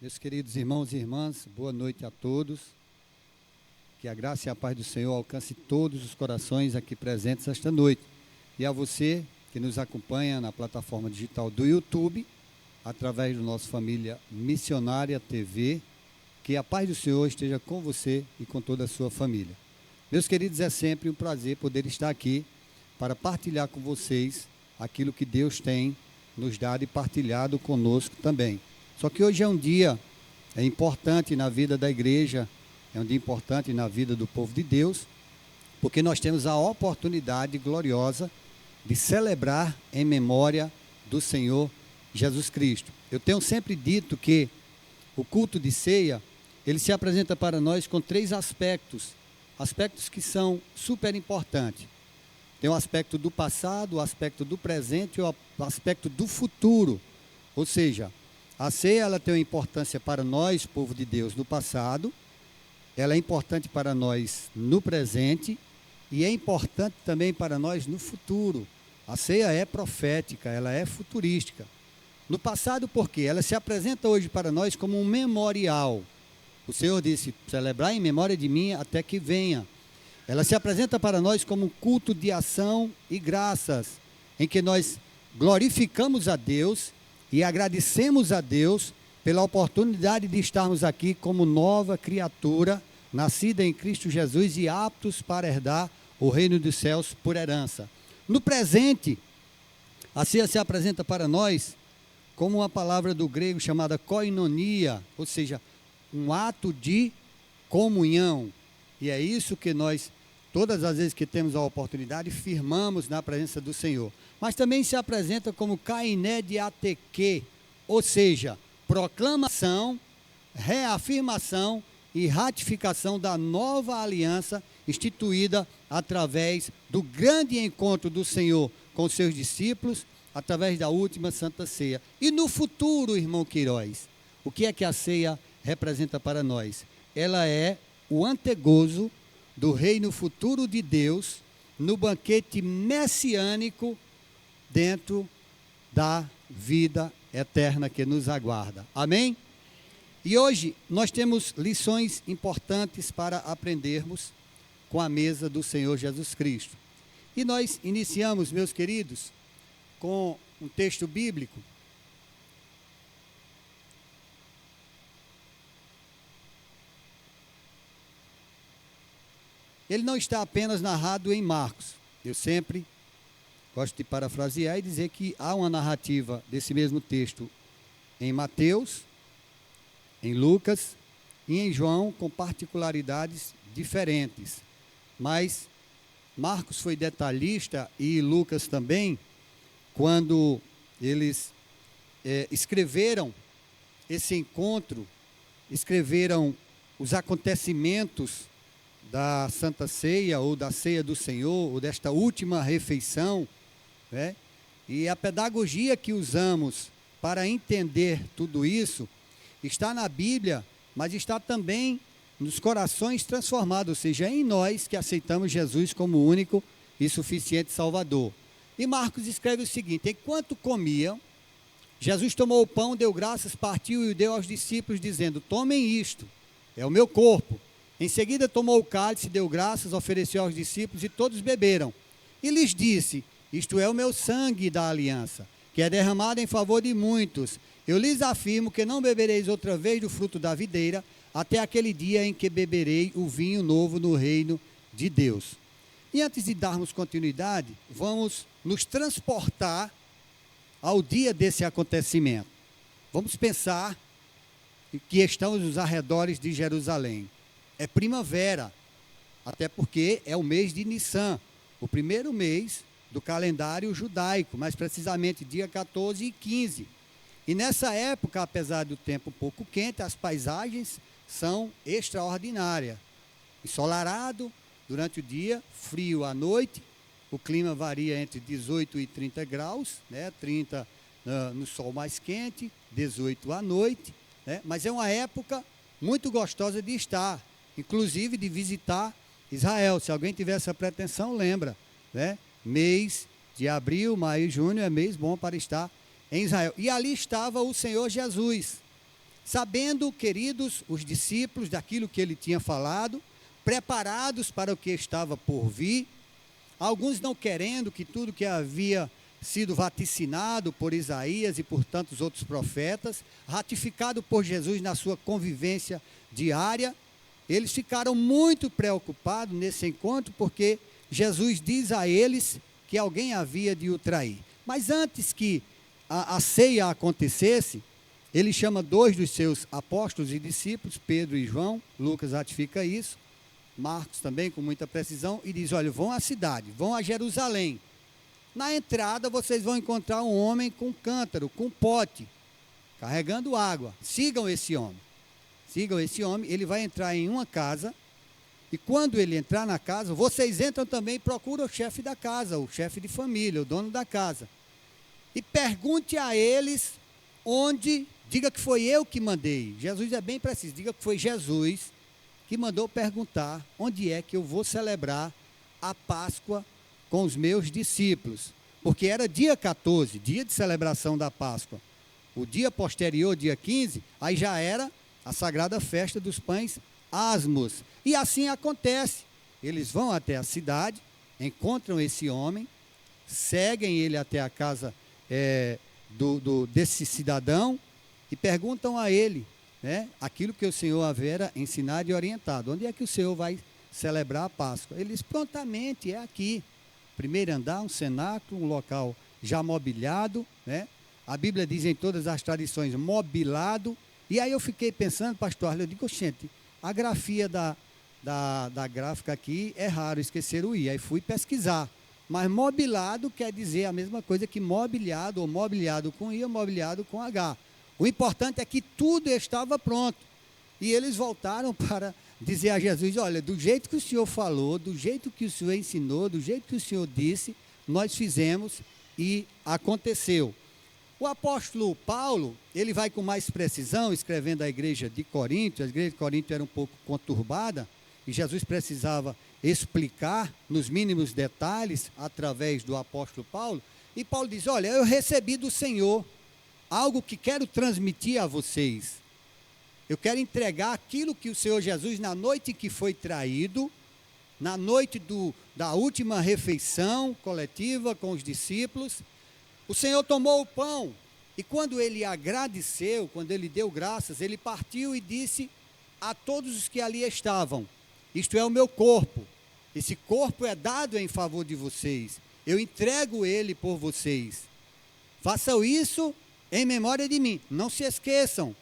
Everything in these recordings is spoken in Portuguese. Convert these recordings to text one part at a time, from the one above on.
Meus queridos irmãos e irmãs, boa noite a todos. Que a graça e a paz do Senhor alcance todos os corações aqui presentes esta noite. E a você que nos acompanha na plataforma digital do YouTube, através do nosso Família Missionária TV, que a paz do Senhor esteja com você e com toda a sua família. Meus queridos, é sempre um prazer poder estar aqui para partilhar com vocês aquilo que Deus tem nos dado e partilhado conosco também. Só que hoje é um dia importante na vida da igreja, é um dia importante na vida do povo de Deus, porque nós temos a oportunidade gloriosa de celebrar em memória do Senhor Jesus Cristo. Eu tenho sempre dito que o culto de ceia, ele se apresenta para nós com três aspectos que são super importantes. Tem o aspecto do passado, o aspecto do presente e o aspecto do futuro. Ou seja, a ceia ela tem uma importância para nós, povo de Deus, no passado, ela é importante para nós no presente e é importante também para nós no futuro. A ceia é profética, ela é futurística. No passado, por quê? Ela se apresenta hoje para nós como um memorial. O Senhor disse, celebrar em memória de mim até que venha. Ela se apresenta para nós como um culto de ação e graças, em que nós glorificamos a Deus e agradecemos a Deus pela oportunidade de estarmos aqui como nova criatura, nascida em Cristo Jesus e aptos para herdar o reino dos céus por herança. No presente, a ceia se apresenta para nós como uma palavra do grego chamada koinonia, ou seja, um ato de comunhão. E é isso que nós, todas as vezes que temos a oportunidade, firmamos na presença do Senhor. Mas também se apresenta como kainé de ateque, ou seja, proclamação, reafirmação e ratificação da nova aliança instituída através do grande encontro do Senhor com seus discípulos, através da última Santa Ceia. E no futuro, irmão Queiroz, o que é que a ceia representa para nós? Ela é o antegozo do reino futuro de Deus no banquete messiânico dentro da vida eterna que nos aguarda. Amém? E hoje nós temos lições importantes para aprendermos com a mesa do Senhor Jesus Cristo. E nós iniciamos, meus queridos, com um texto bíblico. Ele não está apenas narrado em Marcos. Eu sempre gosto de parafrasear e dizer que há uma narrativa desse mesmo texto em Mateus, em Lucas e em João, com particularidades diferentes. Mas Marcos foi detalhista e Lucas também, quando eles escreveram esse encontro, escreveram os acontecimentos da Santa Ceia, ou da Ceia do Senhor, ou desta última refeição, né? E a pedagogia que usamos para entender tudo isso, está na Bíblia, mas está também nos corações transformados, ou seja, em nós que aceitamos Jesus como único e suficiente Salvador. E Marcos escreve o seguinte: enquanto comiam, Jesus tomou o pão, deu graças, partiu e o deu aos discípulos, dizendo, tomem isto, é o meu corpo. Em seguida tomou o cálice, deu graças, ofereceu aos discípulos e todos beberam. E lhes disse, isto é o meu sangue da aliança, que é derramado em favor de muitos. Eu lhes afirmo que não bebereis outra vez do fruto da videira, até aquele dia em que beberei o vinho novo no reino de Deus. E antes de darmos continuidade, vamos nos transportar ao dia desse acontecimento. Vamos pensar que estamos nos arredores de Jerusalém. É primavera, até porque é o mês de Nissan, o primeiro mês do calendário judaico, mais precisamente dia 14 e 15. E nessa época, apesar do tempo um pouco quente, as paisagens são extraordinárias. Ensolarado durante o dia, frio à noite, o clima varia entre 18 e 30 graus, né? 30 no sol mais quente, 18 à noite, né? Mas é uma época muito gostosa de estar, inclusive de visitar Israel. Se alguém tiver essa pretensão, lembra, né? Mês de abril, maio e junho é mês bom para estar em Israel. E ali estava o Senhor Jesus. Sabendo, queridos, os discípulos daquilo que ele tinha falado, preparados para o que estava por vir, alguns não querendo que tudo que havia sido vaticinado por Isaías e por tantos outros profetas, ratificado por Jesus na sua convivência diária, eles ficaram muito preocupados nesse encontro, porque Jesus diz a eles que alguém havia de o trair. Mas antes que a ceia acontecesse, ele chama 2 dos seus apóstolos e discípulos, Pedro e João. Lucas ratifica isso, Marcos também com muita precisão, e diz: olha, vão à cidade, vão a Jerusalém. Na entrada vocês vão encontrar um homem com cântaro, com pote, carregando água. Sigam esse homem. Sigam esse homem, ele vai entrar em uma casa, e quando ele entrar na casa, vocês entram também e procuram o chefe da casa, o chefe de família, o dono da casa. E pergunte a eles onde, diga que foi eu que mandei. Jesus é bem preciso, diga que foi Jesus que mandou perguntar onde é que eu vou celebrar a Páscoa com os meus discípulos. Porque era dia 14, dia de celebração da Páscoa. O dia posterior, dia 15, aí já era a sagrada festa dos pães asmos. E assim acontece. Eles vão até a cidade, encontram esse homem, seguem ele até a casa desse cidadão e perguntam a ele, né, aquilo que o Senhor havera ensinado e orientado. Onde é que o Senhor vai celebrar a Páscoa? Ele diz: prontamente, é aqui. Primeiro andar, um cenáculo, um local já mobiliado, né? A Bíblia diz em todas as tradições, mobilado. E aí eu fiquei pensando, pastor, eu digo: gente, a grafia da gráfica aqui é raro esquecer o I. Aí fui pesquisar. Mas mobilado quer dizer a mesma coisa que mobiliado, ou mobiliado com I, ou mobiliado com H. O importante é que tudo estava pronto. E eles voltaram para dizer a Jesus: olha, do jeito que o Senhor falou, do jeito que o Senhor ensinou, do jeito que o Senhor disse, nós fizemos e aconteceu. O apóstolo Paulo, ele vai com mais precisão, escrevendo à igreja de Corinto. A igreja de Corinto era um pouco conturbada, e Jesus precisava explicar nos mínimos detalhes, através do apóstolo Paulo. E Paulo diz: olha, eu recebi do Senhor algo que quero transmitir a vocês. Eu quero entregar aquilo que o Senhor Jesus, na noite em que foi traído, na noite da última refeição coletiva com os discípulos, o Senhor tomou o pão, e quando ele agradeceu, quando ele deu graças, ele partiu e disse a todos os que ali estavam: isto é o meu corpo, esse corpo é dado em favor de vocês, eu entrego ele por vocês, façam isso em memória de mim, não se esqueçam.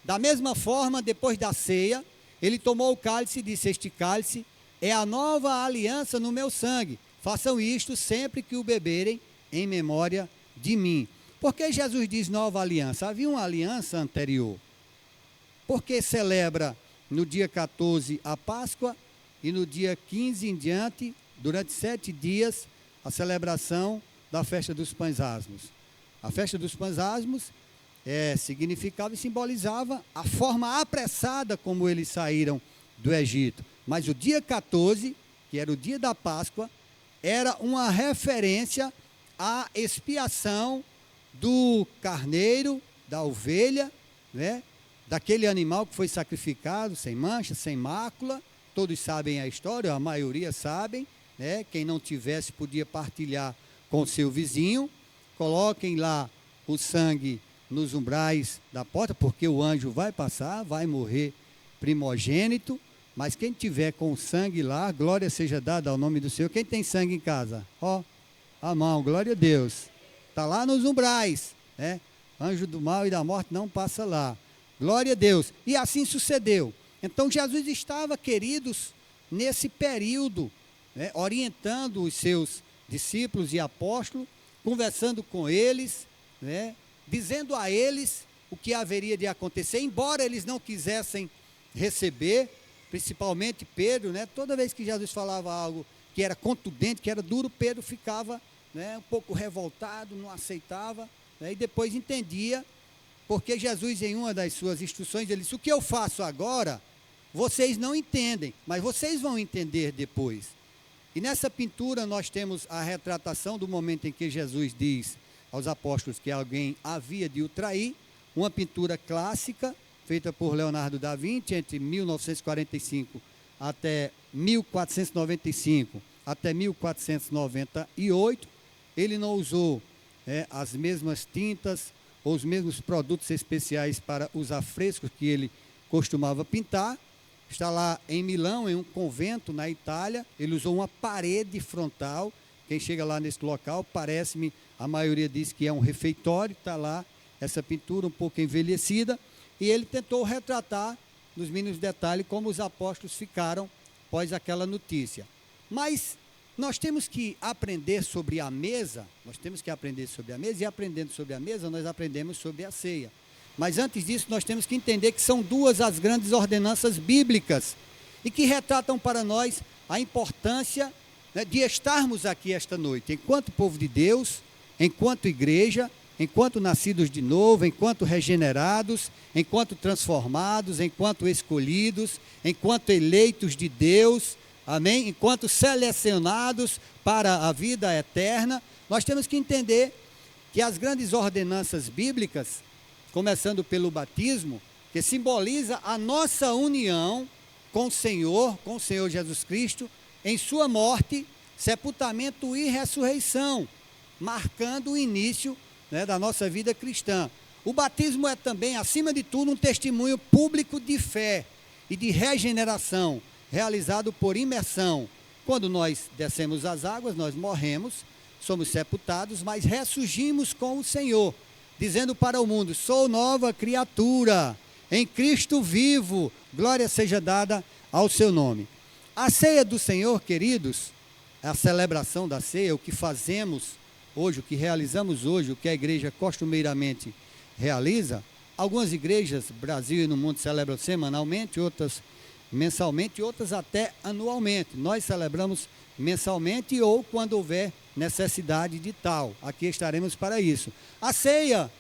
Da mesma forma, depois da ceia, ele tomou o cálice e disse: este cálice é a nova aliança no meu sangue. Façam isto sempre que o beberem em memória de mim. Por que Jesus diz nova aliança? Havia uma aliança anterior. Por que celebra no dia 14 a Páscoa e no dia 15 em diante, durante 7 dias, a celebração da festa dos pães asmos? A festa dos pães asmos significava e simbolizava a forma apressada como eles saíram do Egito. Mas o dia 14, que era o dia da Páscoa, era uma referência à expiação do carneiro, da ovelha, né? Daquele animal que foi sacrificado, sem mancha, sem mácula. Todos sabem a história, a maioria sabem, né? Quem não tivesse podia partilhar com o seu vizinho. Coloquem lá o sangue nos umbrais da porta, porque o anjo vai passar, vai morrer primogênito, mas quem tiver com sangue lá, glória seja dada ao nome do Senhor. Quem tem sangue em casa? Ó, a mão, glória a Deus. Está lá nos umbrais, né? Anjo do mal e da morte não passa lá. Glória a Deus. E assim sucedeu. Então Jesus estava, queridos, nesse período, né, orientando os seus discípulos e apóstolos, conversando com eles, né, dizendo a eles o que haveria de acontecer, embora eles não quisessem receber, principalmente Pedro, né? Toda vez que Jesus falava algo que era contundente, que era duro, Pedro ficava, né, um pouco revoltado, não aceitava, né? E depois entendia, porque Jesus, em uma das suas instruções, ele disse: o que eu faço agora, vocês não entendem, mas vocês vão entender depois. E nessa pintura nós temos a retratação do momento em que Jesus diz aos apóstolos que alguém havia de o trair, uma pintura clássica, feita por Leonardo da Vinci entre 1945 até 1495 até 1498. Ele não usou as mesmas tintas ou os mesmos produtos especiais para os afrescos que ele costumava pintar. Está lá em Milão, em um convento na Itália. Ele usou uma parede frontal. Quem chega lá nesse local, parece-me, a maioria diz que é um refeitório. Está lá essa pintura um pouco envelhecida. E ele tentou retratar, nos mínimos detalhes, como os apóstolos ficaram após aquela notícia. Mas nós temos que aprender sobre a mesa, e aprendendo sobre a mesa, nós aprendemos sobre a ceia. Mas antes disso, nós temos que entender que são duas as grandes ordenanças bíblicas e que retratam para nós a importância, né, de estarmos aqui esta noite, enquanto povo de Deus, enquanto igreja, enquanto nascidos de novo, enquanto regenerados, enquanto transformados, enquanto escolhidos, enquanto eleitos de Deus, amém? Enquanto selecionados para a vida eterna. Nós temos que entender que as grandes ordenanças bíblicas, começando pelo batismo, que simboliza a nossa união com o Senhor Jesus Cristo, em sua morte, sepultamento e ressurreição, marcando o início, né, da nossa vida cristã. O batismo é também, acima de tudo, um testemunho público de fé e de regeneração, realizado por imersão. Quando nós descemos as águas, nós morremos, somos sepultados, mas ressurgimos com o Senhor, dizendo para o mundo: sou nova criatura, em Cristo vivo, glória seja dada ao seu nome. A ceia do Senhor, queridos, a celebração da ceia, o que fazemos hoje, o que realizamos hoje, o que a igreja costumeiramente realiza. Algumas igrejas, Brasil e no mundo, celebram semanalmente, outras mensalmente, outras até anualmente. Nós celebramos mensalmente ou quando houver necessidade de tal. Aqui estaremos para isso. A ceia,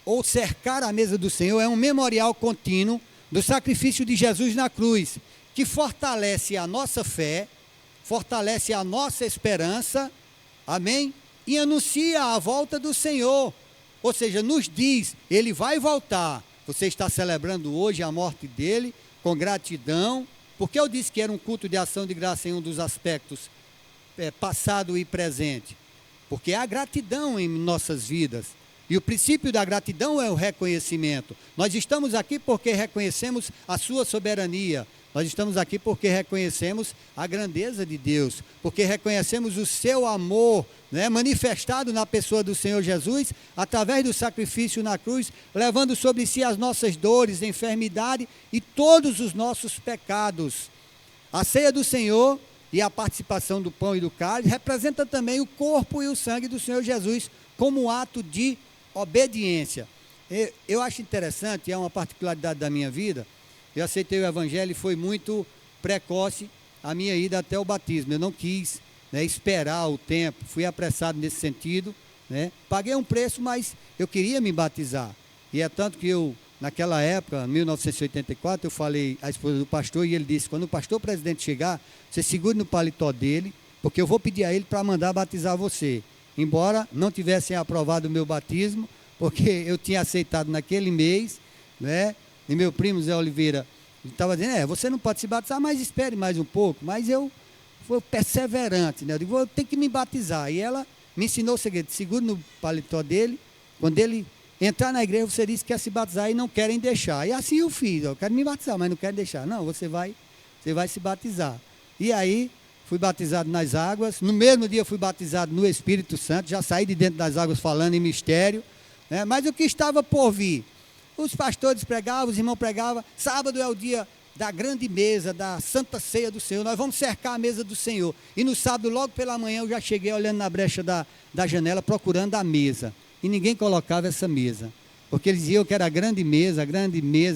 ou cercar a mesa do Senhor, é um memorial contínuo do sacrifício de Jesus na cruz, que fortalece a nossa fé, fortalece a nossa esperança, amém? E anuncia a volta do Senhor, ou seja, nos diz, ele vai voltar. Você está celebrando hoje a morte dele com gratidão. Porque eu disse que era um culto de ação de graça em um dos aspectos, passado e presente? Porque há gratidão em nossas vidas, e o princípio da gratidão é o reconhecimento. Nós estamos aqui porque reconhecemos a sua soberania, nós estamos aqui porque reconhecemos a grandeza de Deus, porque reconhecemos o seu amor, né, manifestado na pessoa do Senhor Jesus, através do sacrifício na cruz, levando sobre si as nossas dores, enfermidade e todos os nossos pecados. A ceia do Senhor e a participação do pão e do cálice representa também o corpo e o sangue do Senhor Jesus, como um ato de obediência. Eu acho interessante, é uma particularidade da minha vida. Eu aceitei o evangelho e foi muito precoce a minha ida até o batismo. Eu não quis, né, esperar o tempo, fui apressado nesse sentido, né? Paguei um preço, mas eu queria me batizar. E é tanto que eu, naquela época, 1984, eu falei à esposa do pastor e ele disse: quando o pastor presidente chegar, você segure no paletó dele, porque eu vou pedir a ele para mandar batizar você. Embora não tivessem aprovado o meu batismo, porque eu tinha aceitado naquele mês, né? E meu primo Zé Oliveira estava dizendo: você não pode se batizar, mas espere mais um pouco. Mas eu fui perseverante, né? Eu digo: eu tenho que me batizar. E ela me ensinou o segredo: segure no paletó dele, quando ele entrar na igreja, você diz que quer se batizar e não querem deixar. E assim eu fiz: eu quero me batizar, mas não quero deixar. Não, você vai se batizar. E aí, fui batizado nas águas. No mesmo dia fui batizado no Espírito Santo, já saí de dentro das águas falando em mistério, né? Mas o que estava por vir? Os pastores pregavam, os irmãos pregavam. Sábado é o dia da grande mesa, da Santa Ceia do Senhor. Nós vamos cercar a mesa do Senhor. E no sábado, logo pela manhã, eu já cheguei olhando na brecha da janela, procurando a mesa. E ninguém colocava essa mesa. Porque eles diziam que era a mesa,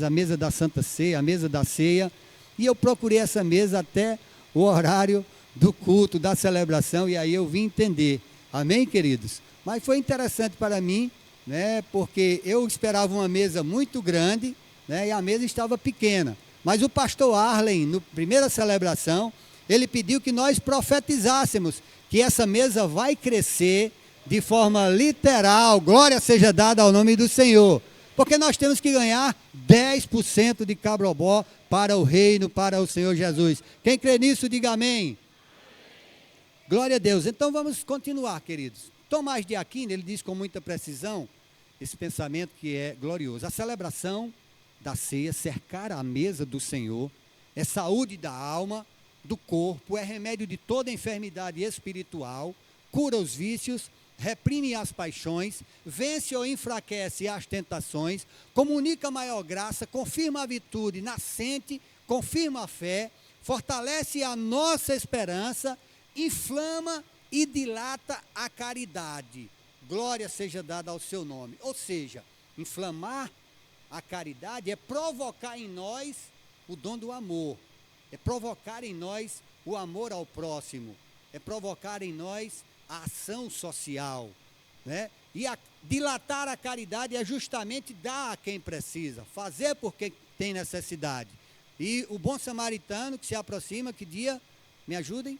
a mesa da Santa Ceia, a mesa da ceia. E eu procurei essa mesa até o horário do culto, da celebração, e aí eu vim entender. Amém, queridos? Mas foi interessante para mim, né, porque eu esperava uma mesa muito grande, né, e a mesa estava pequena. Mas o pastor Arlen, na primeira celebração, ele pediu que nós profetizássemos que essa mesa vai crescer de forma literal. Glória seja dada ao nome do Senhor. Porque nós temos que ganhar 10% de Cabrobó para o reino, para o Senhor Jesus. Quem crê nisso, diga amém. Glória a Deus. Então vamos continuar, queridos. Tomás de Aquino, ele diz com muita precisão esse pensamento que é glorioso. A celebração da ceia, cercar a mesa do Senhor, é saúde da alma, do corpo, é remédio de toda enfermidade espiritual, cura os vícios, reprime as paixões, vence ou enfraquece as tentações, comunica maior graça, confirma a virtude nascente, confirma a fé, fortalece a nossa esperança, inflama e dilata a caridade. Glória seja dada ao seu nome. Ou seja, inflamar a caridade é provocar em nós o dom do amor, é provocar em nós o amor ao próximo, é provocar em nós a ação social, né? E dilatar a caridade é justamente dar a quem precisa, fazer por quem tem necessidade. E o bom samaritano que se aproxima, que dia? Me ajudem?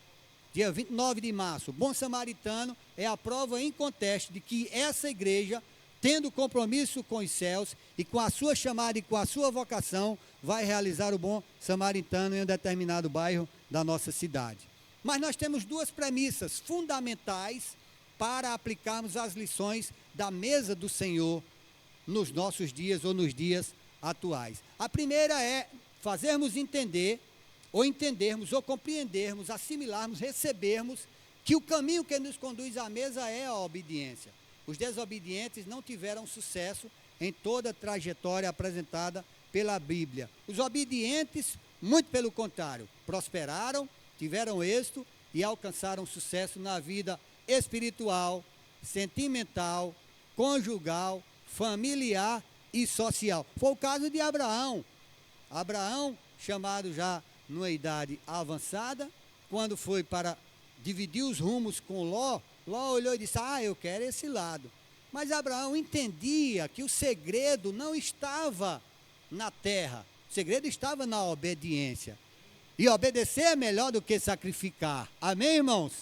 Dia 29 de março. O bom samaritano é a prova inconteste de que essa igreja, tendo compromisso com os céus e com a sua chamada e com a sua vocação, vai realizar o bom samaritano em um determinado bairro da nossa cidade. Mas nós temos duas premissas fundamentais para aplicarmos as lições da mesa do Senhor nos nossos dias ou nos dias atuais. A primeira é fazermos entender, ou entendermos, ou compreendermos, assimilarmos, recebermos que o caminho que nos conduz à mesa é a obediência. Os desobedientes não tiveram sucesso em toda a trajetória apresentada pela Bíblia. Os obedientes, muito pelo contrário, prosperaram, tiveram êxito e alcançaram sucesso na vida espiritual, sentimental, conjugal, familiar e social. Foi o caso de Abraão. Abraão, chamado já numa idade avançada, quando foi para dividir os rumos com Ló, Ló olhou e disse, eu quero esse lado. Mas Abraão entendia que o segredo não estava na terra, o segredo estava na obediência. E obedecer é melhor do que sacrificar. Amém, irmãos?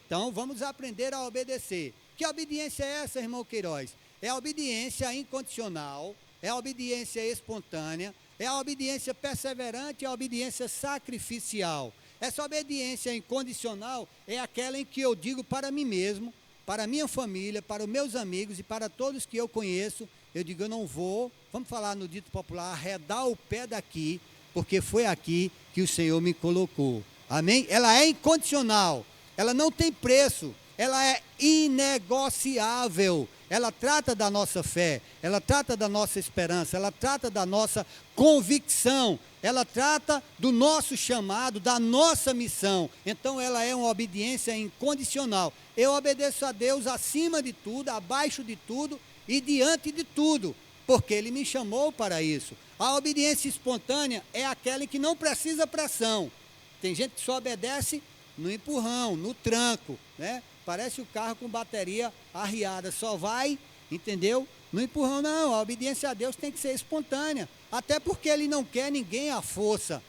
Então, vamos aprender a obedecer. Que obediência é essa, irmão Queiroz? É a obediência incondicional, é a obediência espontânea, é a obediência perseverante, é a obediência sacrificial. Essa obediência incondicional é aquela em que eu digo para mim mesmo, para a minha família, para os meus amigos e para todos que eu conheço, eu digo, eu não vou, vamos falar no dito popular, arredar o pé daqui, porque foi aqui que o Senhor me colocou. Amém? Ela é incondicional, ela não tem preço, ela é inegociável. Ela trata da nossa fé, ela trata da nossa esperança, ela trata da nossa convicção, ela trata do nosso chamado, da nossa missão. Então ela é uma obediência incondicional. Eu obedeço a Deus acima de tudo, abaixo de tudo e diante de tudo, porque Ele me chamou para isso. A obediência espontânea é aquela em que não precisa pressão. Tem gente que só obedece no empurrão, no tranco, né? Parece o carro com bateria arriada, só vai, entendeu? No empurrão não, a obediência a Deus tem que ser espontânea, até porque Ele não quer ninguém à força.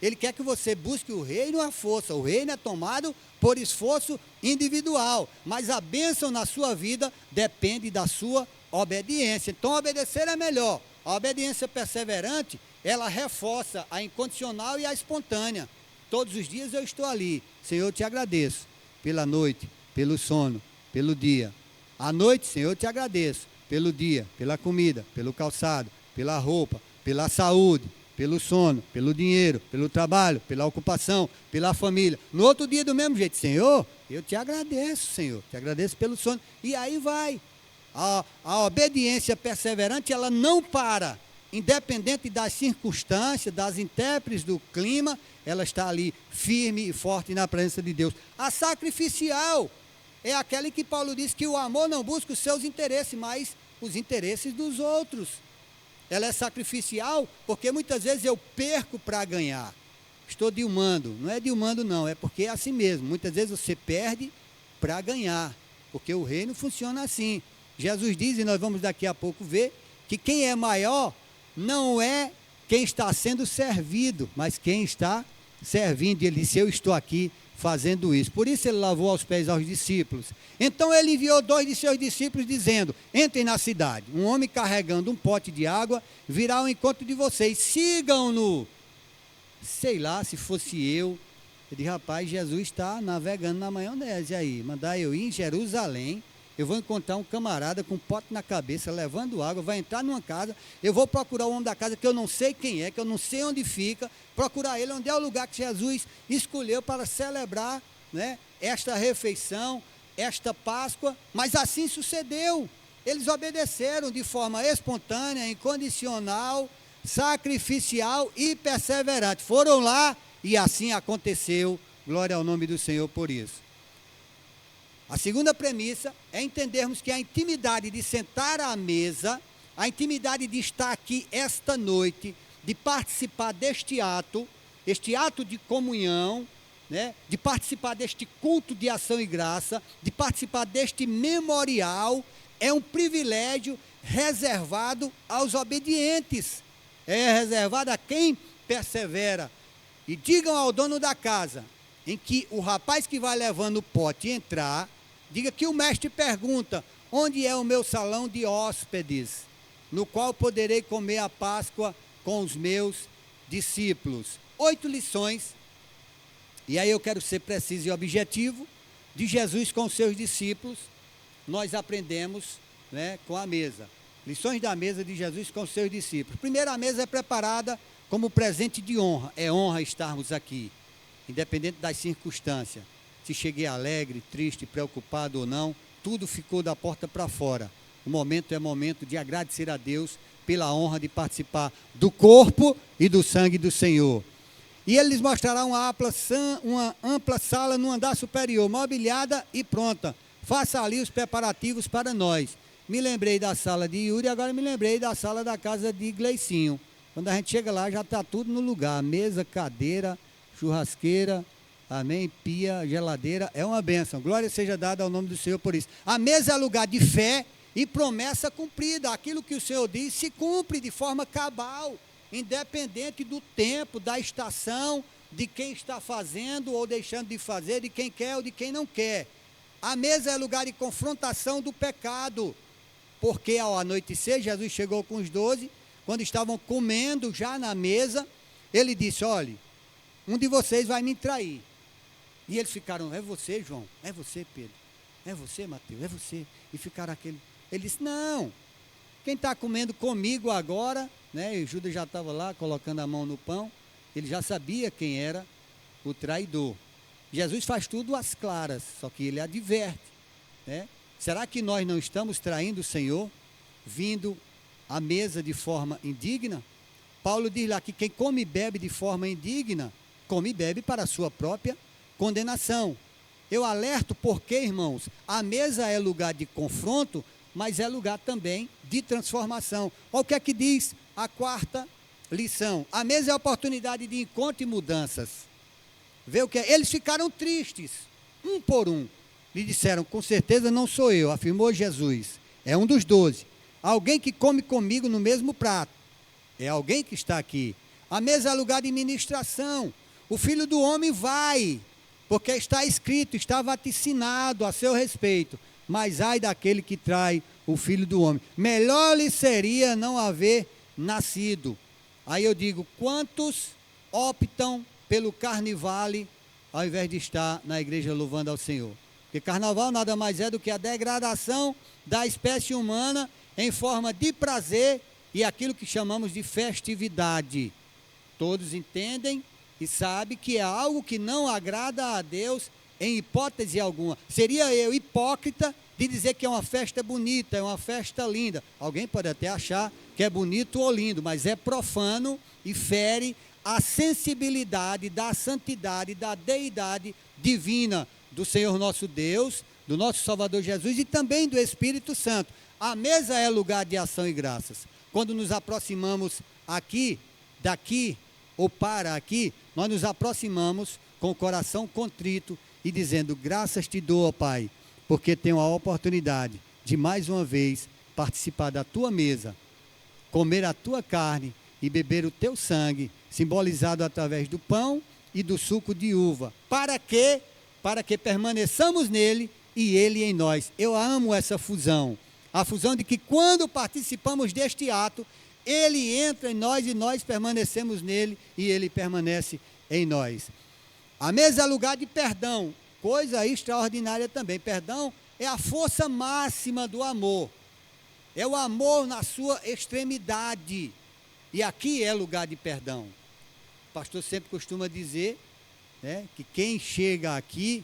Ele quer que você busque o reino à força. O reino é tomado por esforço individual, mas a bênção na sua vida depende da sua obediência. Então obedecer é melhor. A obediência perseverante, ela reforça a incondicional e a espontânea. Todos os dias eu estou ali. Senhor, eu te agradeço pela noite, pelo sono, pelo dia. À noite, Senhor, eu te agradeço pelo dia, pela comida, pelo calçado, pela roupa, pela saúde, pelo sono, pelo dinheiro, pelo trabalho, pela ocupação, pela família. No outro dia, do mesmo jeito, Senhor, eu te agradeço, Senhor, te agradeço pelo sono. E aí vai. A obediência perseverante, ela não para. Independente das circunstâncias, das intempéries do clima, ela está ali firme e forte na presença de Deus. A sacrificial é aquela em que Paulo diz que o amor não busca os seus interesses, mas os interesses dos outros. Ela é sacrificial porque muitas vezes eu perco para ganhar. Estou dilmando, não é dilmando não, é porque é assim mesmo. Muitas vezes você perde para ganhar, porque o reino funciona assim. Jesus diz, e nós vamos daqui a pouco ver, que quem é maior não é quem está sendo servido, mas quem está servindo. Ele disse, eu estou aqui fazendo isso. Por isso ele lavou aos pés aos discípulos. Então ele enviou 2 de seus discípulos dizendo: entrem na cidade, um homem carregando um pote de água virá ao encontro de vocês, sigam-no. Sei lá, se fosse eu disse: rapaz, Jesus está navegando na maionese aí, mandar eu ir em Jerusalém, eu vou encontrar um camarada com um pote na cabeça, levando água, vai entrar numa casa, eu vou procurar o homem da casa que eu não sei quem é, que eu não sei onde fica, procurar ele, onde é o lugar que Jesus escolheu para celebrar, né, esta refeição, esta Páscoa. Mas assim sucedeu. Eles obedeceram de forma espontânea, incondicional, sacrificial e perseverante. Foram lá e assim aconteceu. Glória ao nome do Senhor por isso. A segunda premissa é entendermos que a intimidade de sentar à mesa, a intimidade de estar aqui esta noite, de participar deste ato, este ato de comunhão, né, de participar deste culto de ação e graça, de participar deste memorial, é um privilégio reservado aos obedientes, é reservado a quem persevera. E digam ao dono da casa, em que o rapaz que vai levando o pote entrar, diga que o mestre pergunta: onde é o meu salão de hóspedes, no qual poderei comer a Páscoa com os meus discípulos? 8 lições, e aí eu quero ser preciso e objetivo, de Jesus com os seus discípulos, nós aprendemos, né, com a mesa. Lições da mesa de Jesus com os seus discípulos. Primeiro, a mesa é preparada como presente de honra. É honra estarmos aqui, independente das circunstâncias. Se cheguei alegre, triste, preocupado ou não, tudo ficou da porta para fora. O momento é momento de agradecer a Deus pela honra de participar do corpo e do sangue do Senhor. E ele lhes mostrará uma ampla sala no andar superior, mobiliada e pronta. Faça ali os preparativos para nós. Me lembrei da sala de Yuri, agora me lembrei da sala da casa de Gleicinho. Quando a gente chega lá, já está tudo no lugar. Mesa, cadeira, churrasqueira, amém, pia, geladeira, é uma bênção. Glória seja dada ao nome do Senhor por isso. A mesa é lugar de fé e promessa cumprida. Aquilo que o Senhor diz se cumpre de forma cabal, independente do tempo, da estação, de quem está fazendo ou deixando de fazer, de quem quer ou de quem não quer. A mesa é lugar de confrontação do pecado, porque ao anoitecer, Jesus chegou com os 12, quando estavam comendo já na mesa, ele disse: olhe, um de vocês vai me trair. E eles ficaram: é você, João? É você, Pedro? É você, Mateus? É você? E ficaram aquele... Ele disse: não, quem está comendo comigo agora, né? E Judas já estava lá colocando a mão no pão, ele já sabia quem era o traidor. Jesus faz tudo às claras, só que ele adverte, né? Será que nós não estamos traindo o Senhor, vindo à mesa de forma indigna? Paulo diz lá que quem come e bebe de forma indigna, come e bebe para a sua própria condenação. Eu alerto porque, irmãos, a mesa é lugar de confronto, mas é lugar também de transformação. Olha o que é que diz a quarta lição. A mesa é a oportunidade de encontro e mudanças. Vê o que é? Eles ficaram tristes, um por um. Lhe disseram: com certeza não sou eu, afirmou Jesus. É um dos 12. Alguém que come comigo no mesmo prato. É alguém que está aqui. A mesa é lugar de ministração. O Filho do Homem vai, porque está escrito, está vaticinado a seu respeito. Mas ai daquele que trai o Filho do Homem. Melhor lhe seria não haver nascido. Aí eu digo: quantos optam pelo carnivale ao invés de estar na igreja louvando ao Senhor? Porque carnaval nada mais é do que a degradação da espécie humana em forma de prazer e aquilo que chamamos de festividade. Todos entendem e sabem que é algo que não agrada a Deus em hipótese alguma. Seria eu hipócrita de dizer que é uma festa bonita, é uma festa linda. Alguém pode até achar que é bonito ou lindo, mas é profano e fere a sensibilidade da santidade, da deidade divina do Senhor nosso Deus, do nosso Salvador Jesus e também do Espírito Santo. A mesa é lugar de ação e graças. Quando nos aproximamos aqui, daqui ou para aqui, nós nos aproximamos com o coração contrito e dizendo: graças te dou, ó Pai, porque tenho a oportunidade de mais uma vez participar da tua mesa, comer a tua carne e beber o teu sangue, simbolizado através do pão e do suco de uva. Para que para que permaneçamos nele e ele em nós. Eu amo essa fusão. A fusão de que quando participamos deste ato, ele entra em nós e nós permanecemos nele e ele permanece em nós. A mesa é lugar de perdão, coisa extraordinária também. Perdão é a força máxima do amor. É o amor na sua extremidade. E aqui é lugar de perdão. O pastor sempre costuma dizer, né, que quem chega aqui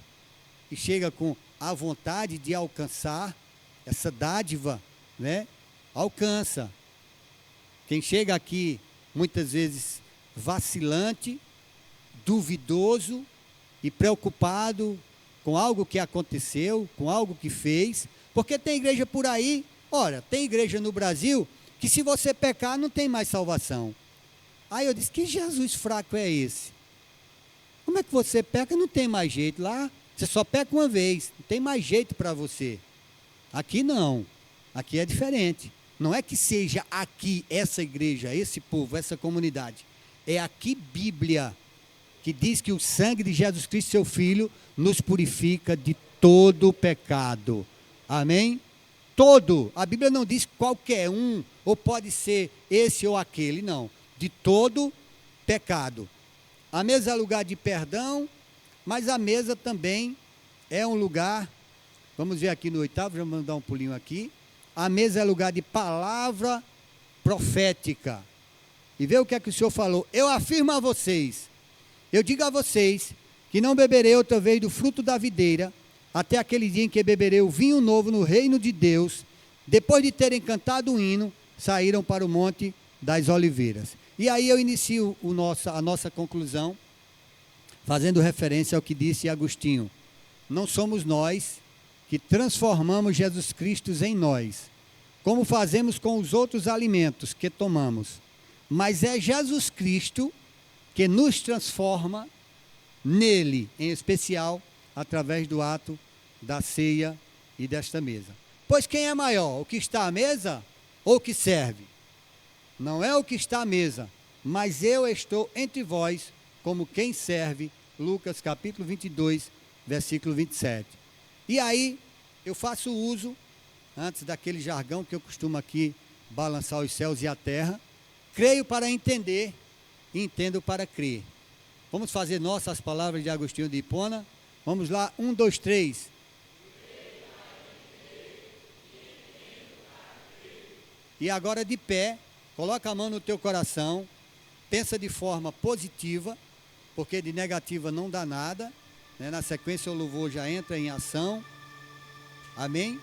e chega com a vontade de alcançar essa dádiva, né, alcança. Quem chega aqui muitas vezes vacilante, duvidoso e preocupado com algo que aconteceu, com algo que fez, porque tem igreja por aí, ora, tem igreja no Brasil que se você pecar não tem mais salvação. Aí eu disse, que Jesus fraco é esse? Como é que você peca? Não tem mais jeito. Lá você só peca uma vez, não tem mais jeito para você. Aqui não, aqui é diferente. Não é que seja aqui essa igreja, esse povo, essa comunidade. É aqui Bíblia, que diz que o sangue de Jesus Cristo, seu Filho, nos purifica de todo pecado. Amém? Todo. A Bíblia não diz qualquer um, ou pode ser esse ou aquele, não. De todo pecado. A mesa é lugar de perdão, mas a mesa também é um lugar, vamos ver aqui no 8º, vamos dar um pulinho aqui. A mesa é lugar de palavra profética. E vê o que é que o Senhor falou. Eu afirmo a vocês, eu digo a vocês, que não beberei outra vez do fruto da videira, até aquele dia em que beberei o vinho novo no reino de Deus. Depois de terem cantado um hino, saíram para o Monte das Oliveiras. E aí eu inicio a nossa conclusão, fazendo referência ao que disse Agostinho. Não somos nós que transformamos Jesus Cristo em nós, como fazemos com os outros alimentos que tomamos, mas é Jesus Cristo que nos transforma nele, em especial, através do ato da ceia e desta mesa. Pois quem é maior, o que está à mesa ou o que serve? Não é o que está à mesa, mas eu estou entre vós como quem serve. Lucas capítulo 22, versículo 27. E aí, eu faço uso, antes daquele jargão que eu costumo aqui balançar os céus e a terra, creio para entender e entendo para crer. Vamos fazer nossas palavras de Agostinho de Hipona? Vamos lá, 1, 2, 3. E agora de pé, coloca a mão no teu coração, pensa de forma positiva, porque de negativa não dá nada, né? Na sequência o louvor já entra em ação, amém?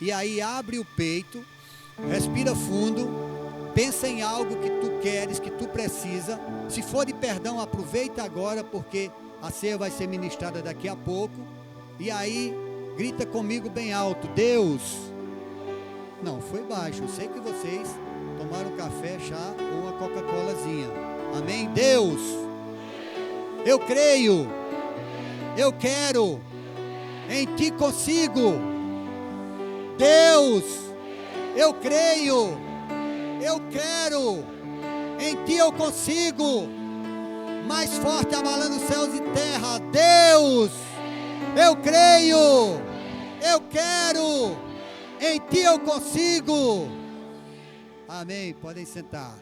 E aí abre o peito, respira fundo, pensa em algo que tu queres, que tu precisa. Se for de perdão, aproveita agora, porque a ceia vai ser ministrada daqui a pouco. E aí, grita comigo bem alto, Deus. Não, foi baixo, eu sei que vocês tomaram café, chá ou uma Coca-Colazinha. Amém? Deus, eu creio, eu quero, em ti consigo. Deus, eu creio, eu quero, em ti eu consigo. Mais forte, abalando céus e terra. Deus, eu creio, eu quero, em ti eu consigo. Amém. Podem sentar.